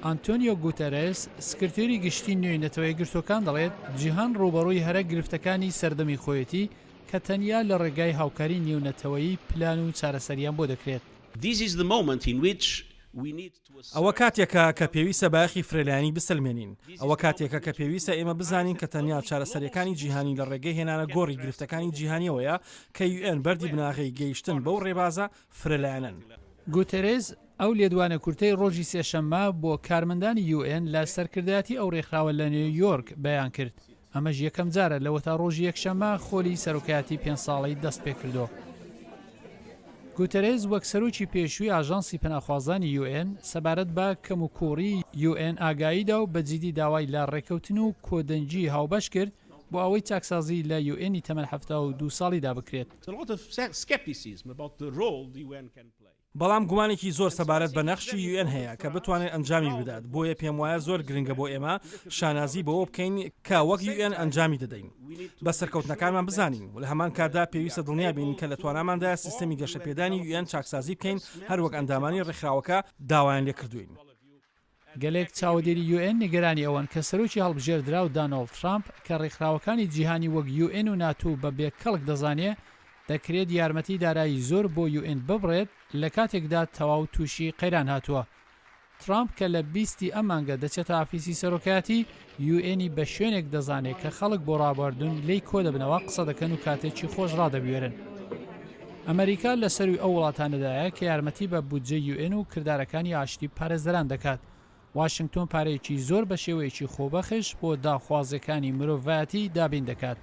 ئەنتۆنیۆ گوتێرێس سکرتێری گشتی نوێی نەتەوە یەکگرتووەکان دەڵێت جیهان ڕوبەڕووی هەرە گرفتەکانی سەردەمی خۆیەتی کە تەنیا لە ڕێگای هاوکاری نێونەتەوەیی پلان و چارەسەریان بۆ دەکرێت. ئەوە کاتێکە کە پێویستە باخی فرێلایانی بسلمێنین. ئەوە کاتێکە کە پێویستە ئێمە بزانین کە تەنیا چارەسەریەکانی جیهانی لە ڕێگەی هێنانە گۆڕی گرفتەکانی جیهانیەوەیە کە UN بەردی بناغی گەیشتن بەو ڕێبازە فرێلایەنن. گوتێرێس ئەو لێدوانە کورتەی ڕۆژی سێشەممە بۆ کارمەندانی UN لە سەرکردایەتی ئەو ڕێکخراوە لە نیویۆرک بەیان کرد. ئەمەش یەکەم جارە لەوە تا ڕۆژی یەکشەممە خۆلی سەرۆکایەتی 5 ساڵی دەست پێ کردو. گوتێرێس وەک سەرۆکی پێشووی ئاژانسی پەناخوازانی UN سەبارەت بە کەموکوڕی UN ئاگاییدا و بەجددی داوای لە ڕێکەوتن و کۆدەنجی هاوبەش کرد بۆ ئەوەی چاکسازی لە UN تەمەن 72 ساڵیدا بکرێت. بەڵام گومانێکی زۆر سەبارەت بە نەخشی UN هەیە کە بتوانێت ئەنجامی بدات. بۆیە پێم وایە زۆر گرنگە بۆ ئێمە شانازی بەوە بکەین کە وەک UN ئەنجامی دەدەین. بە سەرکەوتنەکانمان بزانین و لە هەمان کاردا پێویستە دڵنیا بین کە لە تواناماندا سیستەمی گەشەپێدانی UN چاکسازی بکەین هەروەک ئەندامانی ڕێکخراوەکە داوایان لێ کردوین. گەلێک چاودێری UN نیگەرانی ئەوەن کە سەرۆکی هەڵبژێردرا و داناڵد ترامپ کە ڕێکخراوەکانی جیهانی وەک UN و ناتۆ بە بێکەڵک دەزانێ دەکرێت یارمەتی دارایی زۆر بۆ UN ببڕێت لە کاتێکدا تەواو تووشی قەیران هاتووە. ترامپ کە لە 20 ئەم مانگە دەچێتە ئافیسی سەرۆکایەتی UN بە شوێنێک دەزانێت کە خەڵک بۆ ڕابواردن لی کۆ دەبنەوە قسە دەکەن و کاتێکی خۆش ڕادەبوێرن. ئەمریکا لە سەروی ئەو وڵاتانەدایە کە یارمەتی بە بودجە UN و کردارەکانی ئاشتی پارێزەران دەکات. واشنگتۆن پارەیەکی زۆر بە شێوەیەکی خۆبەخش بۆ داخوازەکانی مرۆڤایەتی دابین دەکات.